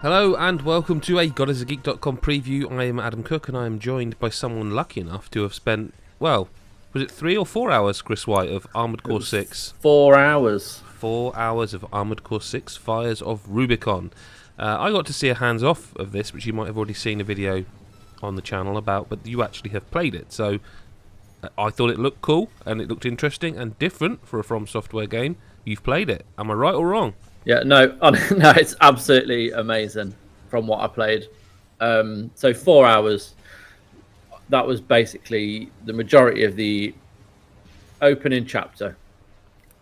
Hello and welcome to a GodIsAGeek.com preview. I am Adam Cook and I am joined by someone lucky enough to have spent, well, was it 3 or 4 hours, Chris White, of Armoured It Core was 6? 4 hours. 4 hours of Armoured Core 6 Fires of Rubicon. I got to see a hands-off of this, which you might have already seen a video on the channel about, but you actually have played it, so I thought it looked cool and it looked interesting and different for a FromSoftware game. You've played it. Am I right or wrong? Yeah, no, no, it's absolutely amazing from what I played. So 4 hours. That was basically the majority of the opening chapter,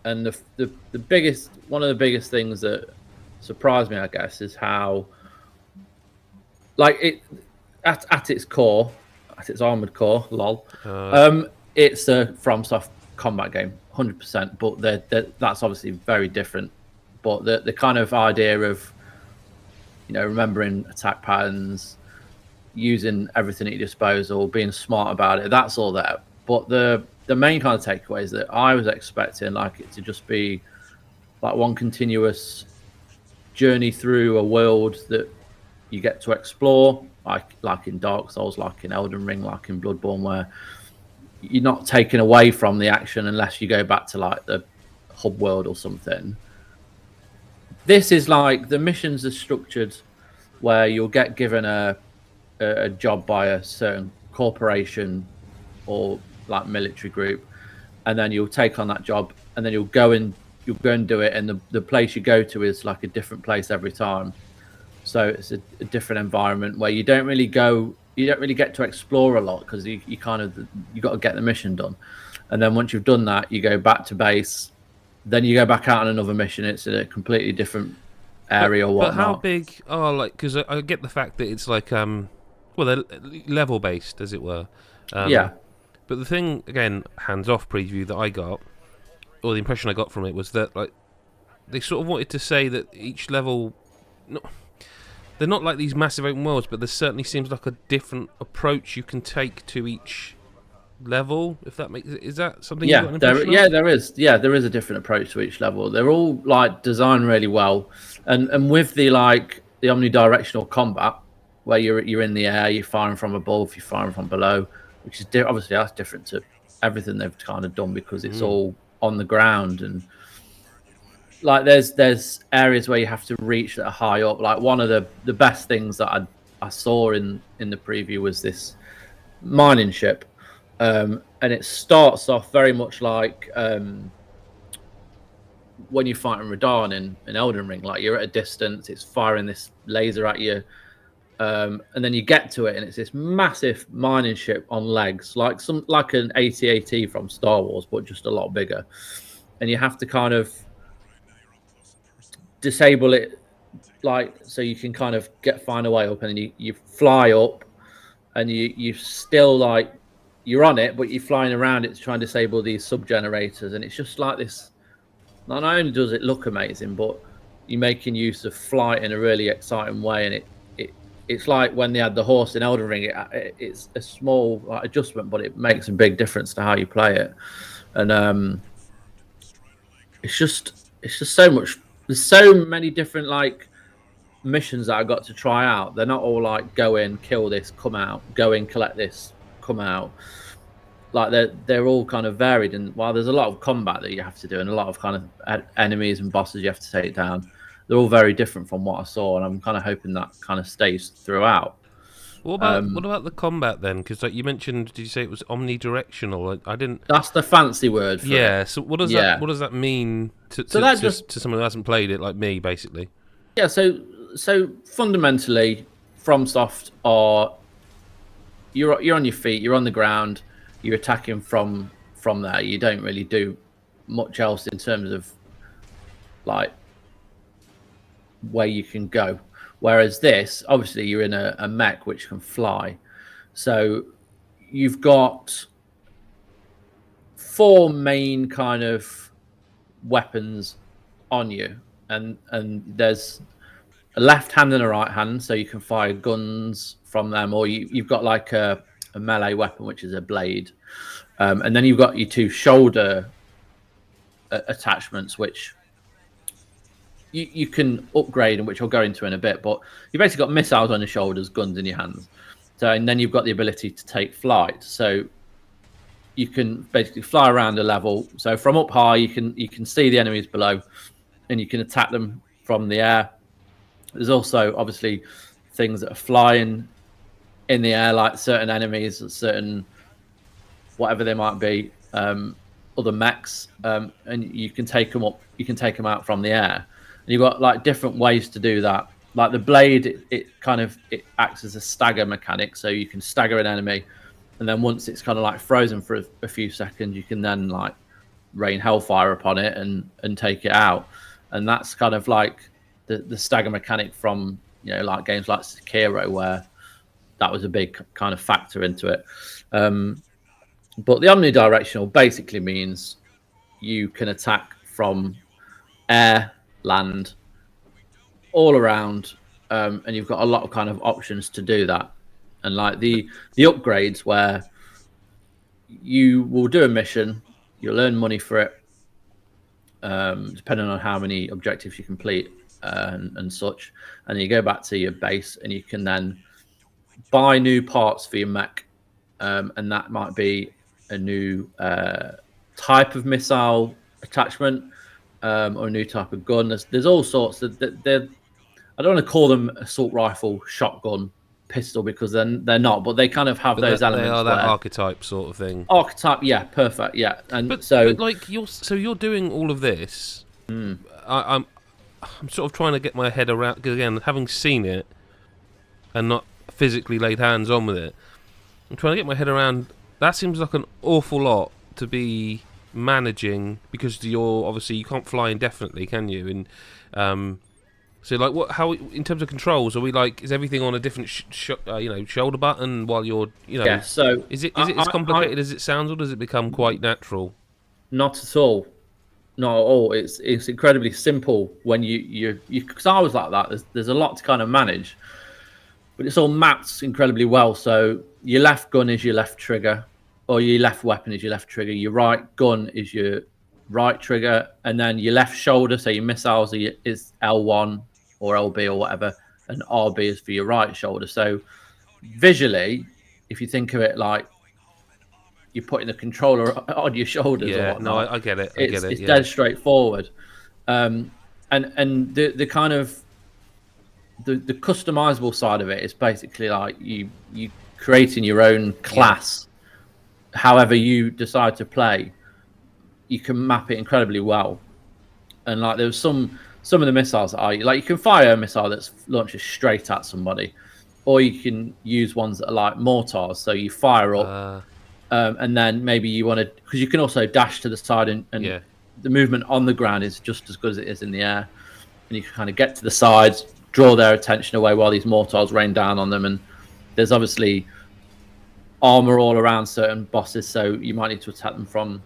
and the biggest one of the biggest things that surprised me, I guess, is how like it at its core, at its armored core, lol. It's a FromSoft combat game, 100%. But that's obviously very different. But the kind of idea of remembering attack patterns, using everything at your disposal, being smart about it, that's all there. But the main kind of takeaway is that I was expecting like it to just be like one continuous journey through a world that you get to explore, like in Dark Souls, like in Elden Ring, like in Bloodborne, where you're not taken away from the action unless you go back to like the hub world or something. This is like the missions are structured where you'll get given a job by a certain corporation or like military group, and then you'll take on that job, and then you'll go and do it, and the place you go to is like a different place every time. So it's a different environment where you don't really get to explore a lot because you got to get the mission done, and then once you've done that, you go back to base. Then you go back out on another mission. It's in a completely different area or But how whatnot. big are, like, because I get the fact that it's like, well, they're level based, as it were. Yeah, But the thing, again, hands-off preview that I got, or the impression I got from it, was that like they sort of wanted to say that each level, no, they're not like these massive open worlds, but there certainly seems like a different approach you can take to each level. If that makes, is that something you got an impression of? there is a different approach to each level. They're all like designed really well, and with the omni-directional combat, where you're in the air, you're firing from above, you're firing from below, which is obviously that's different to everything they've kind of done because it's all on the ground. And like there's areas where you have to reach that are high up. Like one of the best things that I saw in the preview was this mining ship, and it starts off very much like when you're fighting Radahn in Elden Ring. Like you're at a distance, it's firing this laser at you, and then you get to it, and it's this massive mining ship on legs, like an AT-AT from Star Wars, but just a lot bigger. And you have to kind of disable it, like so you can kind of find a way up, and then you fly up, and you still like you're on it, but you're flying around it to try and disable these sub generators, and it's just like this. Not only does it look amazing, but you're making use of flight in a really exciting way, and it's like when they had the horse in Elden Ring. It's a small like, adjustment, but it makes a big difference to how you play it, and it's just so much. There's so many different like missions that I got to try out. They're not all like go in, kill this, come out, go in, collect this, come out. Like they're all kind of varied, and while there's a lot of combat that you have to do and a lot of kind of enemies and bosses you have to take down, they're all very different from what I saw, and I'm kind of hoping that kind of stays throughout. What about the combat then? Because like you mentioned, did you say it was omnidirectional? I didn't. That's the fancy word for it. Yeah. So what does that Yeah. what does that mean to So to, that to, just to someone who hasn't played it like me, basically? yeah. So fundamentally, FromSoft are you're on your feet, you're on the ground, you're attacking from there. You don't really do much else in terms of like where you can go. Whereas this, obviously, you're in a mech which can fly. So you've got four main kind of weapons on you, and there's a left hand and a right hand, so you can fire guns from them, or you've got like a melee weapon, which is a blade, and then you've got your two shoulder attachments, which you can upgrade, and which I'll go into in a bit. But you basically got missiles on your shoulders, guns in your hands. So and then you've got the ability to take flight. So you can basically fly around a level. So from up high, you can see the enemies below, and you can attack them from the air. There's also obviously things that are flying in the air, like certain enemies, certain whatever they might be, other mechs, and you can take them up, you can take them out from the air. And you've got like different ways to do that. Like the blade, it acts as a stagger mechanic, so you can stagger an enemy, and then once it's kind of like frozen for a few seconds, you can then like rain hellfire upon it and take it out. And that's kind of like the stagger mechanic from like games like Sekiro, where that was a big kind of factor into it. But the omnidirectional basically means you can attack from air, land, all around, and you've got a lot of kind of options to do that. And like the upgrades, where you will do a mission, you'll earn money for it, depending on how many objectives you complete and such. And then you go back to your base, and you can then buy new parts for your mech, and that might be a new type of missile attachment, or a new type of gun. There's all sorts. I don't want to call them assault rifle, shotgun, pistol, because they're not, but they kind of have But those they elements are that where archetype sort of thing. archetype, yeah, perfect, yeah. And But like you're doing all of this. I'm sort of trying to get my head around, because again, having seen it and not physically laid hands on with it, I'm trying to get my head around. That seems like an awful lot to be managing, because you're obviously you can't fly indefinitely, can you? And so like what? How in terms of controls are we like? Is everything on a different shoulder button while you're yeah. So is it as complicated as it sounds, or does it become quite natural? not at all. Not at all. It's incredibly simple when you because I was like that. There's a lot to kind of manage, but it's all mapped incredibly well. So your left gun is your left trigger, or your left weapon is your left trigger. Your right gun is your right trigger, and then your left shoulder, so your missiles is L1 or LB or whatever, and RB is for your right shoulder. So visually, if you think of it like you're putting the controller on your shoulders or Yeah, no, whatnot, I get it. it's Yeah. dead straightforward. And the kind of the customizable side of it is basically like you creating your own class. However you decide to play, you can map it incredibly well. And like there's some of the missiles that are like, you can fire a missile that launches straight at somebody, or you can use ones that are like mortars. So you fire up, and then maybe you want to, because you can also dash to the side, and Yeah. the movement on the ground is just as good as it is in the air. And you can kind of get to the sides, draw their attention away while these mortars rain down on them. And there's obviously armor all around certain bosses, so you might need to attack them from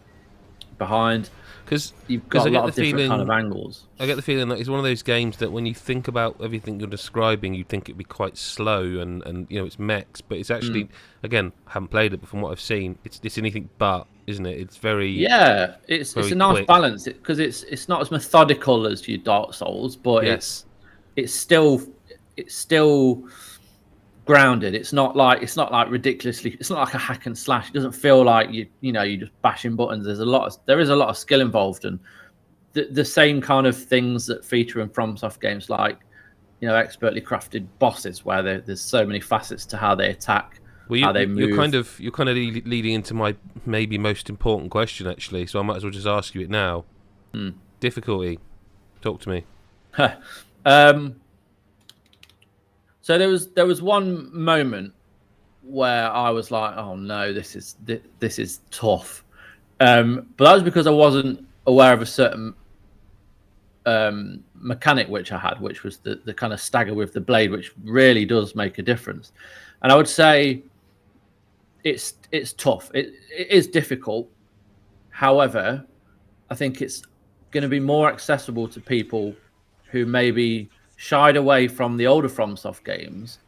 behind. Because You've got I a get lot the of different feeling, kind of angles. I get the feeling that it's one of those games that when you think about everything you're describing, you think it'd be quite slow and it's mechs, but it's actually again, I haven't played it, but from what I've seen, it's anything but, isn't it? It's very It's very a nice quick. balance, because it's not as methodical as your Dark Souls, but Yes. it's still grounded. It's not like ridiculously. It's not like a hack and slash. It doesn't feel like you're just bashing buttons. There is a lot of skill involved, and the same kind of things that feature in FromSoft games, like expertly crafted bosses, where there's so many facets to how they attack, Well, how they move. you're kind of leading into my maybe most important question, actually. So I might as well just ask you it now. Difficulty. Talk to me. So there was one moment where I was like, "Oh no, this is tough," but that was because I wasn't aware of a certain mechanic which I had, which was the kind of stagger with the blade, which really does make a difference. And I would say it's tough. It is difficult. However, I think it's going to be more accessible to people who maybe shied away from the older FromSoft games,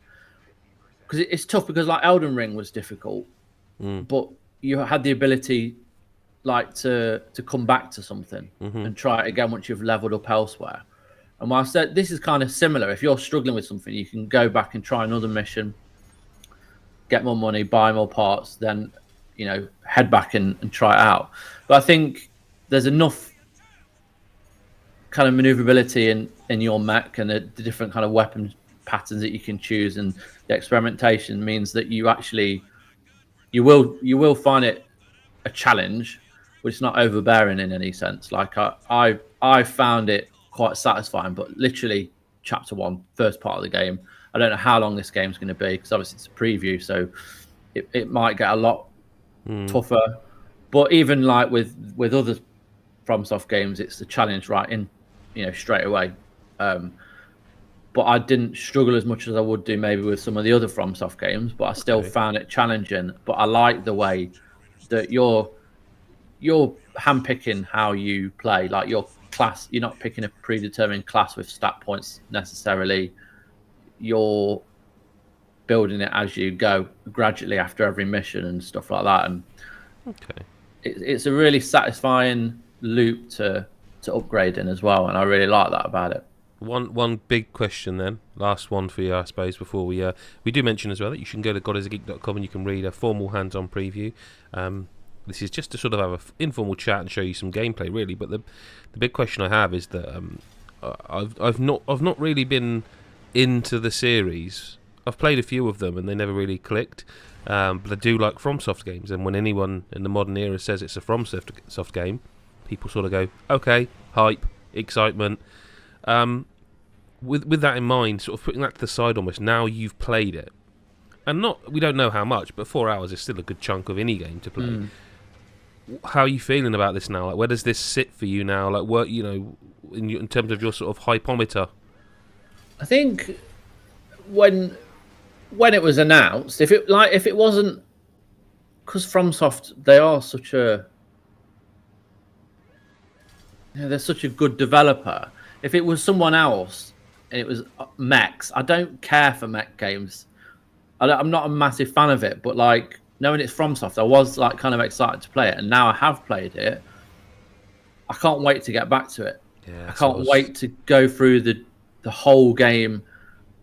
because it's tough, because like Elden Ring was difficult, but you had the ability like to come back to something and try it again once you've leveled up elsewhere. And while I said this is kind of similar, if you're struggling with something, you can go back and try another mission, get more money, buy more parts, then head back and try it out. But I think there's enough kind of maneuverability in your mech and the different kind of weapon patterns that you can choose, and the experimentation means that you will find it a challenge, but it's not overbearing in any sense. Like I found it quite satisfying, but literally chapter 1, first part of the game. I don't know how long this game's going to be because obviously it's a preview, so it might get a lot tougher. But even like with other FromSoft games, it's the challenge right in, straight away. But I didn't struggle as much as I would do maybe with some of the other FromSoft games, but I still found it challenging. But I like the way that you're handpicking how you play, like your class. You're not picking a predetermined class with stat points necessarily. You're building it as you go, gradually after every mission and stuff like that. And it's a really satisfying loop to upgrade in as well, and I really like that about it. One big question then, last one for you, I suppose, before we do mention as well that you can go to godisageek.com and you can read a formal hands-on preview. This is just to sort of have an informal chat and show you some gameplay, really. But the big question I have is that I've not really been into the series. I've played a few of them and they never really clicked. But I do like FromSoft games, and when anyone in the modern era says it's a FromSoft game, people sort of go, okay, hype, excitement. With that in mind, sort of putting that to the side almost, now you've played it, and we don't know how much, but 4 hours is still a good chunk of any game to play. How are you feeling about this now? Like, where does this sit for you now? Like, what in terms of your sort of hypometer? I think when it was announced, if it wasn't, because FromSoft, they are they're such a good developer. If it was someone else and it was mechs, I don't care for mech games. I'm not a massive fan of it, but like knowing it's FromSoft, I was like kind of excited to play it, and now I have played it. I can't wait to get back to it. I can't wait to go through the whole game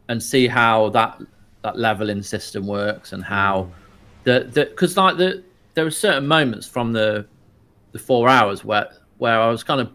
and see how that leveling system works, and how because like there were certain moments from the 4 hours where I was kind of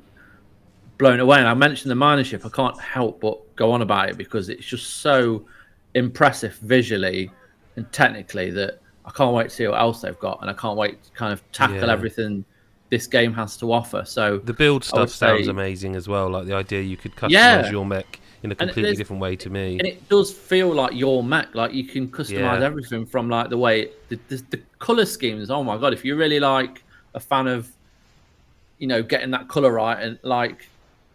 blown away. And I mentioned the miner ship. I can't help but go on about it because it's just so impressive visually and technically that I can't wait to see what else they've got, and I can't wait to kind of tackle everything this game has to offer. So the build stuff sounds amazing as well. Like the idea you could customize your mech in a completely different way to me, and it does feel like your mech. Like you can customize everything from like the way the color schemes. Oh my god! If you're really like a fan of getting that color right, and like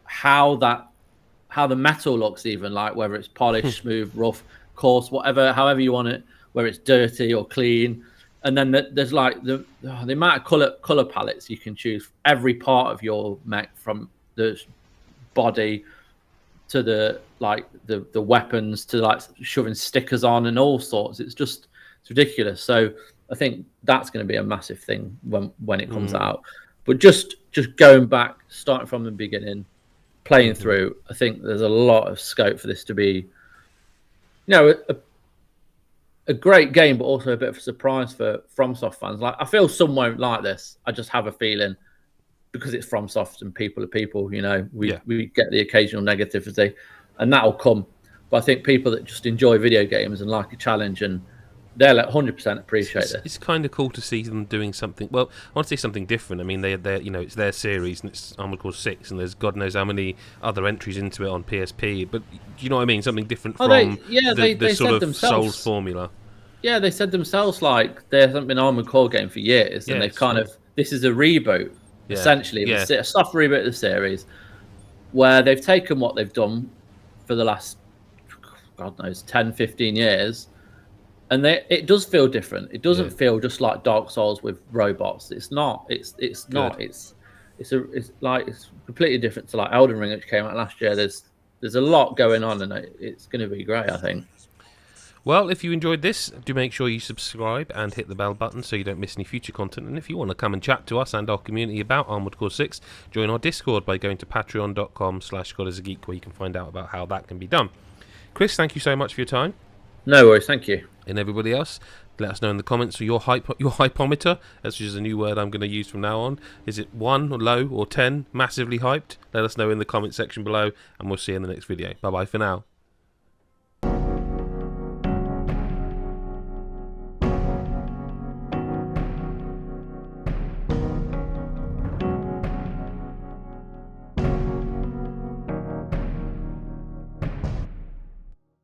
how the metal looks, even like whether it's polished, smooth, rough, coarse, however you want it, whether it's dirty or clean. And then there's like the amount of color palettes you can choose for every part of your mech, from the body to the weapons to like shoving stickers on and all sorts. It's ridiculous. So I think that's going to be a massive thing when it comes out. But just going back, starting from the beginning, playing through, I think there's a lot of scope for this to be, a great game, but also a bit of a surprise for FromSoft fans. Like, I feel some won't like this. I just have a feeling, because it's FromSoft and people are people. We get the occasional negativity, and that'll come. But I think people that just enjoy video games and like a challenge, and they'll 100% appreciate it. It's kind of cool to see them doing something. Well, I want to say something different. I mean, they're it's their series, and it's Armored Core 6, and there's God knows how many other entries into it on PSP. But do you know what I mean? Something different from the sort of Souls formula. Yeah, they said themselves, like, there hasn't been an Armored Core game for years, and they've kind of, this is a reboot, essentially, a soft reboot of the series, where they've taken what they've done for the last, God knows, 10, 15 years, and it does feel different. It doesn't feel just like Dark Souls with robots. It's not. It's not. It's completely different to like Elden Ring, which came out last year. There's a lot going on, and it's going to be great, I think. Well, if you enjoyed this, do make sure you subscribe and hit the bell button so you don't miss any future content. And if you want to come and chat to us and our community about Armored Core 6, join our Discord by going to patreon.com/GodIsAGeek, where you can find out about how that can be done. Chris, thank you so much for your time. No worries, thank you. And everybody else, let us know in the comments for your hypometer, as is a new word I'm going to use from now on. Is it 1 or low or 10 massively hyped? Let us know in the comment section below, and we'll see you in the next video. Bye bye for now.